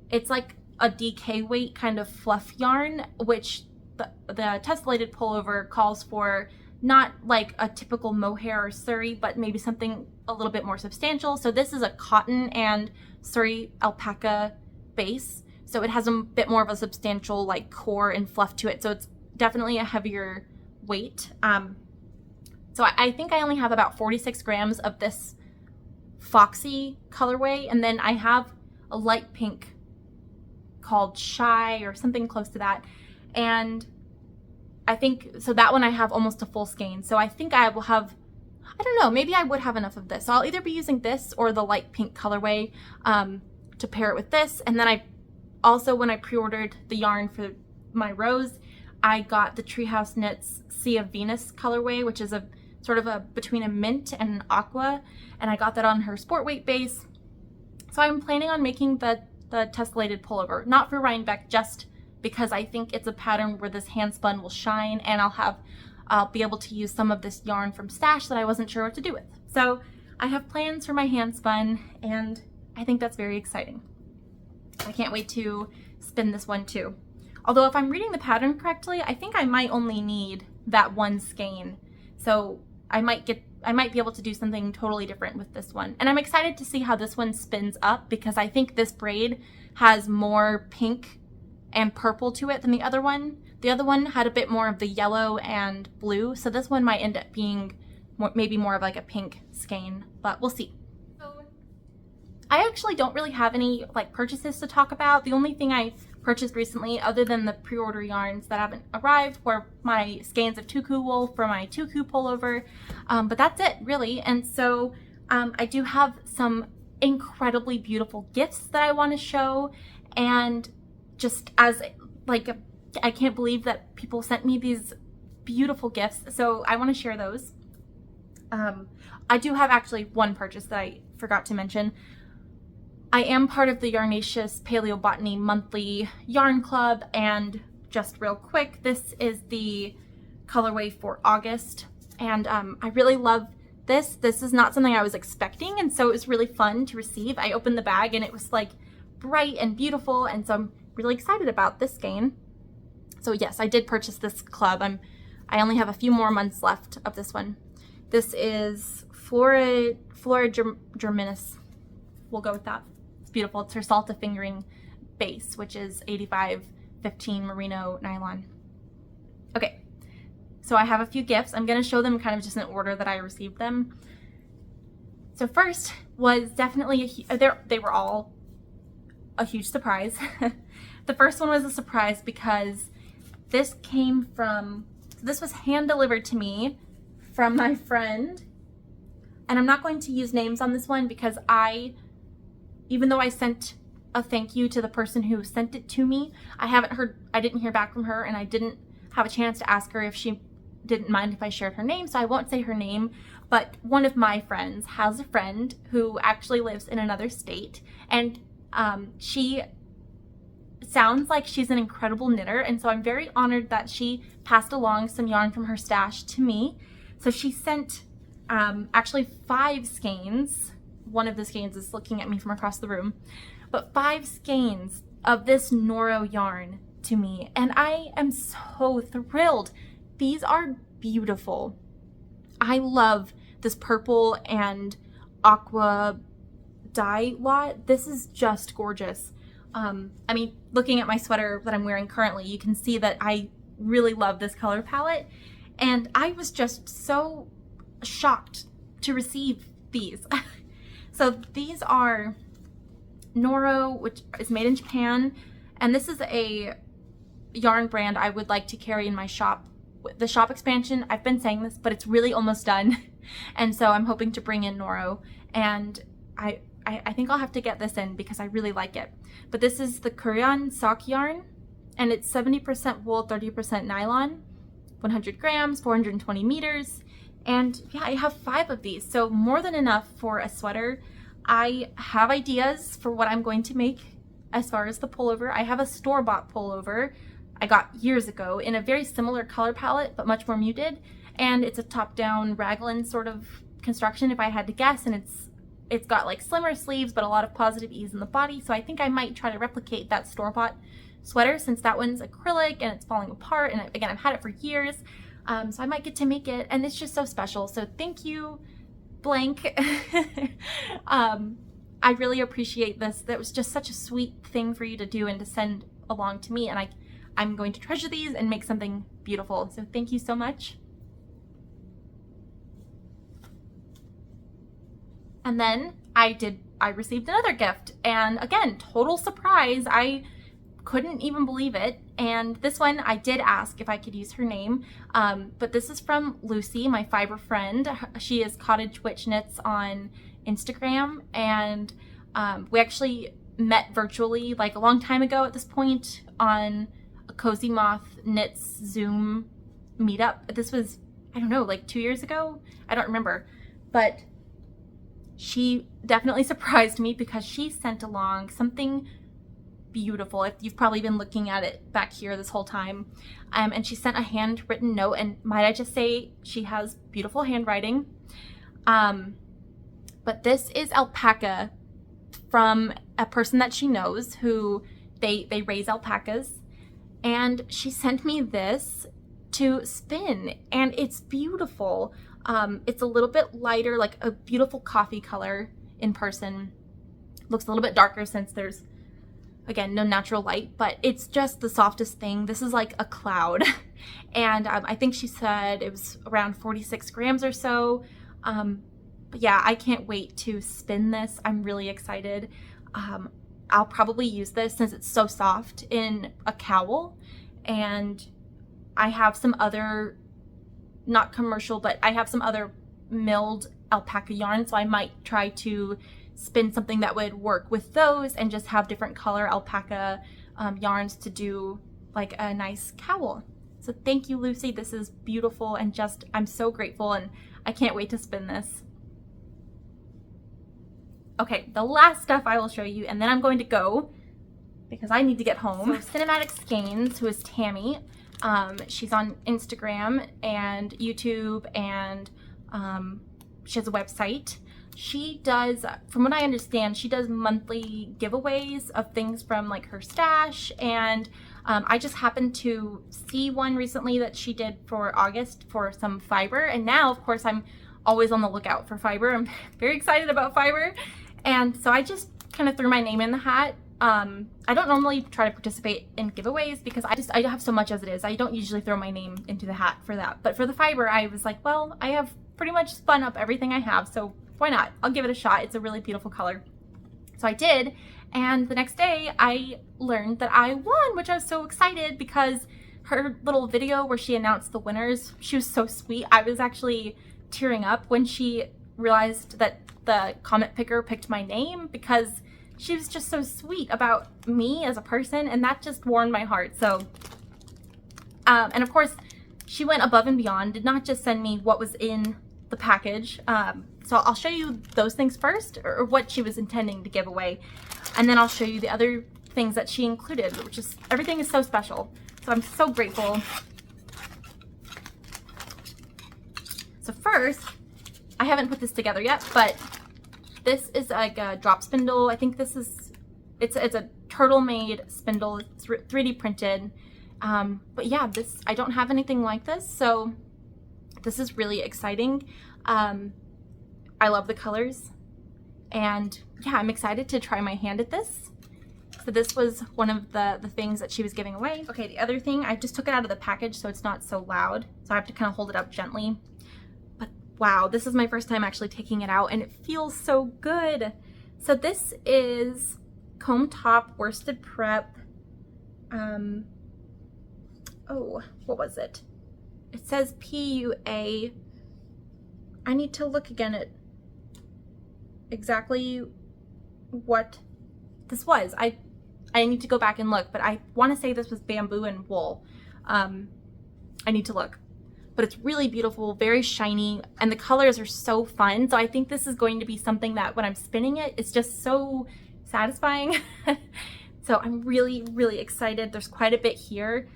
It's like a DK weight kind of fluff yarn, which the tessellated pullover calls for not like a typical mohair or Surrey, but maybe something a little bit more substantial. So this is a cotton and Surrey alpaca base, so it has a bit more of a substantial like core and fluff to it, so it's definitely a heavier weight. So I think I only have about 46 grams of this Foxy colorway, and then I have a light pink called Shy or something close to that, and I think so that one I have almost a full skein, so I think I will have, I don't know, maybe I would have enough of this. So I'll either be using this or the light pink colorway to pair it with this. And then I also, when I pre-ordered the yarn for my rose, I got the Treehouse Knits Sea of Venus colorway, which is a sort of a between a mint and an aqua, and I got that on her sport weight base. So I'm planning on making the tessellated pullover, not for Rhinebeck, just because I think it's a pattern where this handspun will shine, and I'll be able to use some of this yarn from Stash that I wasn't sure what to do with. So I have plans for my handspun, and I think that's very exciting. I can't wait to spin this one too. Although if I'm reading the pattern correctly, I think I might only need that one skein. So I might be able to do something totally different with this one. And I'm excited to see how this one spins up, because I think this braid has more pink and purple to it than the other one. The other one had a bit more of the yellow and blue, so this one might end up being maybe more of like a pink skein, but we'll see. So I actually don't really have any like purchases to talk about. The only thing I purchased recently, other than the pre-order yarns that haven't arrived, were my skeins of Tuku wool for my Tuku pullover, but that's it really. And so I do have some incredibly beautiful gifts that I want to show, and just as like I can't believe that people sent me these beautiful gifts, so I want to share those. I do have actually one purchase that I forgot to mention. I am part of the Yarnaceous Paleobotany monthly yarn club, and just real quick, this is the colorway for August, and I really love this. This is not something I was expecting, and so it was really fun to receive. I opened the bag and it was like bright and beautiful, and so I'm really excited about this skein. So yes, I did purchase this club. I only have a few more months left of this one. This is Flora Germinis. We'll go with that. It's beautiful. It's her Salta fingering base, which is 85/15 merino nylon. Okay, so I have a few gifts. I'm going to show them kind of just in order that I received them. So first was definitely they were all a huge surprise. The first one was a surprise because this was hand delivered to me from my friend, and I'm not going to use names on this one because even though I sent a thank you to the person who sent it to me, I didn't hear back from her, and I didn't have a chance to ask her if she didn't mind if I shared her name, so I won't say her name. But one of my friends has a friend who actually lives in another state, and she sounds like she's an incredible knitter, and so I'm very honored that she passed along some yarn from her stash to me. So she sent actually 5 skeins. One of the skeins is looking at me from across the room, but 5 skeins of this Noro yarn to me, and I am so thrilled. These are beautiful. I love this purple and aqua dye lot. This is just gorgeous. I mean, looking at my sweater that I'm wearing currently, you can see that I really love this color palette, and I was just so shocked to receive these. So these are Noro, which is made in Japan, and this is a yarn brand I would like to carry in my shop. The shop expansion, I've been saying this, but it's really almost done, and so I'm hoping to bring in Noro, and I think I'll have to get this in because I really like it. But this is the Korean sock yarn, and it's 70% wool, 30% nylon, 100 grams, 420 meters. And yeah, I have 5 of these, so more than enough for a sweater. I have ideas for what I'm going to make as far as the pullover. I have a store-bought pullover I got years ago in a very similar color palette, but much more muted. And it's a top-down raglan sort of construction, if I had to guess, and it's got like slimmer sleeves, but a lot of positive ease in the body. So I think I might try to replicate that store-bought sweater, since that one's acrylic and it's falling apart. And again, I've had it for years. So I might get to make it, and it's just so special. So thank you, blank. I really appreciate this. That was just such a sweet thing for you to do and to send along to me. And I'm going to treasure these and make something beautiful. So thank you so much. And then I received another gift, and again, total surprise. I couldn't even believe it. And this one, I did ask if I could use her name, but this is from Lucy, my fiber friend. She is Cottage Witch Knits on Instagram, and we actually met virtually like a long time ago at this point on a Cozy Moth Knits Zoom meetup. This was, I don't know, like 2 years ago? I don't remember, but she definitely surprised me because she sent along something beautiful. If you've probably been looking at it back here this whole time, and she sent a handwritten note, and might I just say, she has beautiful handwriting. But this is alpaca from a person that she knows who they raise alpacas, and she sent me this to spin, and it's beautiful. It's a little bit lighter, like a beautiful coffee color in person. Looks a little bit darker since there's, again, no natural light, but it's just the softest thing. This is like a cloud. And I think she said it was around 46 grams or so. But yeah, I can't wait to spin this. I'm really excited. I'll probably use this, since it's so soft, in a cowl. And I have some other, not commercial, but I have some other milled alpaca yarn, so I might try to spin something that would work with those and just have different color alpaca yarns to do like a nice cowl. So thank you, Lucy. This is beautiful, and just, I'm so grateful, and I can't wait to spin this. Okay, the last stuff I will show you, and then I'm going to go because I need to get home. So Cinematic Skeins, who is Tammy, she's on Instagram and YouTube, and she has a website. She does, from what I understand, she does monthly giveaways of things from like her stash, and I just happened to see one recently that she did for August for some fiber, and now of course I'm always on the lookout for fiber. I'm very excited about fiber, and so I just kind of threw my name in the hat. I don't normally try to participate in giveaways because I have so much as it is. I don't usually throw my name into the hat for that, but for the fiber I was like, well, I have pretty much spun up everything I have, so why not? I'll give it a shot. It's a really beautiful color. So I did, and the next day I learned that I won, which I was so excited because her little video where she announced the winners, she was so sweet. I was actually tearing up when she realized that the comment picker picked my name, because she was just so sweet about me as a person, and that just warmed my heart. So, and of course, she went above and beyond, did not just send me what was in the package. So I'll show you those things first, or what she was intending to give away, and then I'll show you the other things that she included, which is, everything is so special. So I'm so grateful. So first, I haven't put this together yet, but this is like a drop spindle. I think this is, it's a turtle made spindle. It's 3D printed. But yeah, this, I don't have anything like this, so this is really exciting. I love the colors, and yeah, I'm excited to try my hand at this. So this was one of the things that she was giving away. Okay, the other thing, I just took it out of the package so it's not so loud, so I have to kind of hold it up gently. But wow, this is my first time actually taking it out, and it feels so good. So this is comb top worsted prep. Oh, what was it? It says PUA. I need to look again at exactly what this was. I need to go back and look, but I want to say this was bamboo and wool. I need to look. But it's really beautiful, very shiny, and the colors are so fun. So I think this is going to be something that when I'm spinning it, it's just so satisfying. So I'm really, really excited. There's quite a bit here.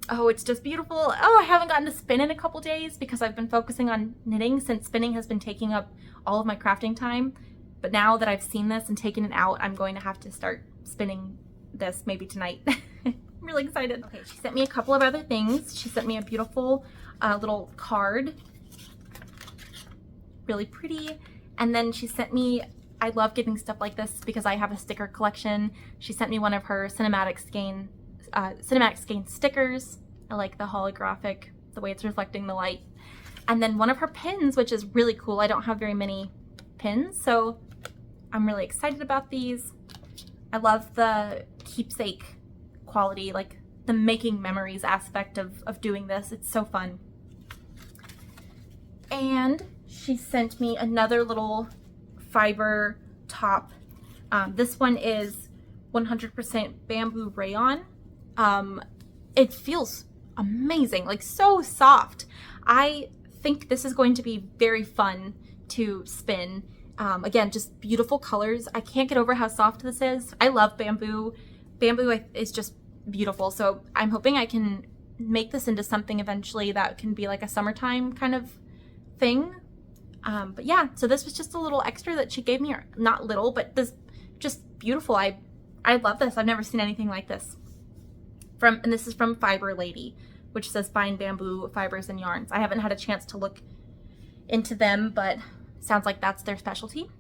Oh, it's just beautiful. Oh, I haven't gotten to spin in a couple days because I've been focusing on knitting since spinning has been taking up all of my crafting time. But now that I've seen this and taken it out, I'm going to have to start spinning this maybe tonight. I'm really excited. Okay, she sent me a couple of other things. She sent me a beautiful little card. Really pretty. And then she sent me, I love getting stuff like this because I have a sticker collection. She sent me one of her cinematic skein stickers. I like the holographic, the way it's reflecting the light. And then one of her pins, which is really cool. I don't have very many pins, so I'm really excited about these. I love the keepsake quality, like the making memories aspect of doing this. It's so fun. And she sent me another little fiber top. This one is 100% bamboo rayon. It feels amazing, like so soft. I think this is going to be very fun to spin. Again, just beautiful colors. I can't get over how soft this is. I love bamboo. Bamboo is just beautiful. So I'm hoping I can make this into something eventually that can be like a summertime kind of thing. But yeah, so this was just a little extra that she gave me, or not little, but this just beautiful. I love this. I've never seen anything like this. And this is from Fiber Lady, which says fine bamboo fibers and yarns. I haven't had a chance to look into them, but sounds like that's their specialty.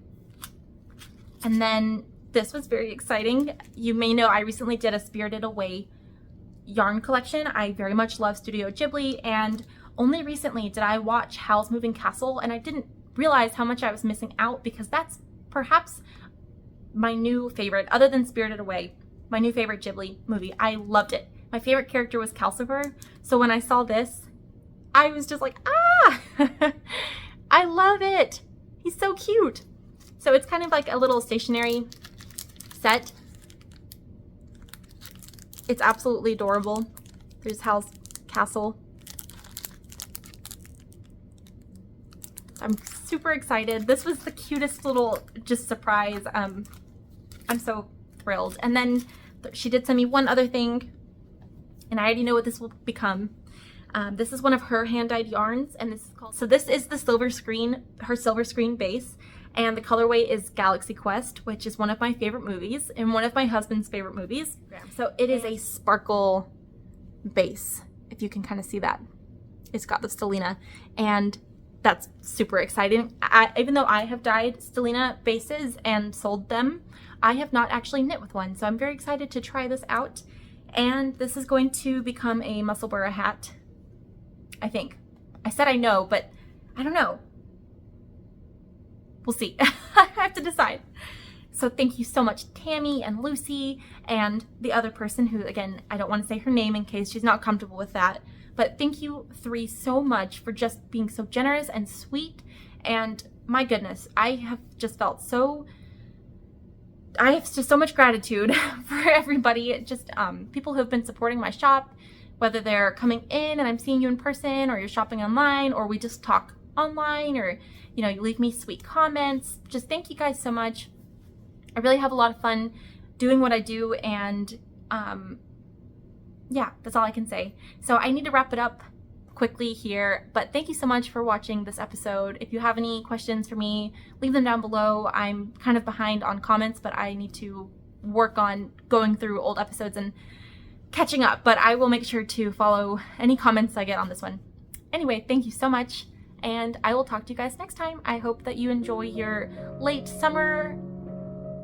And then this was very exciting. You may know I recently did a Spirited Away yarn collection. I very much love Studio Ghibli, and only recently did I watch Howl's Moving Castle, and I didn't realize how much I was missing out because that's perhaps my new favorite, other than Spirited Away. My new favorite Ghibli movie. I loved it. My favorite character was Calcifer. So when I saw this, I was just like, ah! I love it. He's so cute. So it's kind of like a little stationery set. It's absolutely adorable. There's Hal's castle. I'm super excited. This was the cutest little just surprise. I'm so thrilled. And then she did send me one other thing, and I already know what this will become. This is one of her hand-dyed yarns, and this is called, so this is the silver screen, her silver screen base, and the colorway is Galaxy Quest, which is one of my favorite movies and one of my husband's favorite movies. So it is a sparkle base, if you can kind of see that. It's got the stellina, and that's super exciting. Even though I have dyed stellina bases and sold them, I have not actually knit with one, so I'm very excited to try this out. And this is going to become a Musselburgh hat, I think. I said I know, but I don't know. We'll see. I have to decide. So thank you so much, Tammy and Lucy and the other person who, again, I don't want to say her name in case she's not comfortable with that. But thank you three so much for just being so generous and sweet. And my goodness, I have just felt so... I have just so much gratitude for everybody, just people who have been supporting my shop, whether they're coming in and I'm seeing you in person, or you're shopping online, or we just talk online, or you leave me sweet comments. Just thank you guys so much. I really have a lot of fun doing what I do, and yeah, that's all I can say. So I need to wrap it up quickly here, but thank you so much for watching this episode. If you have any questions for me, leave them down below. I'm kind of behind on comments, but I need to work on going through old episodes and catching up, but I will make sure to follow any comments I get on this one. Anyway, thank you so much, and I will talk to you guys next time. I hope that you enjoy your late summer,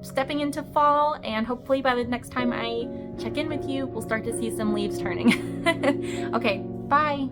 stepping into fall, and hopefully by the next time I check in with you, we'll start to see some leaves turning. Okay, bye.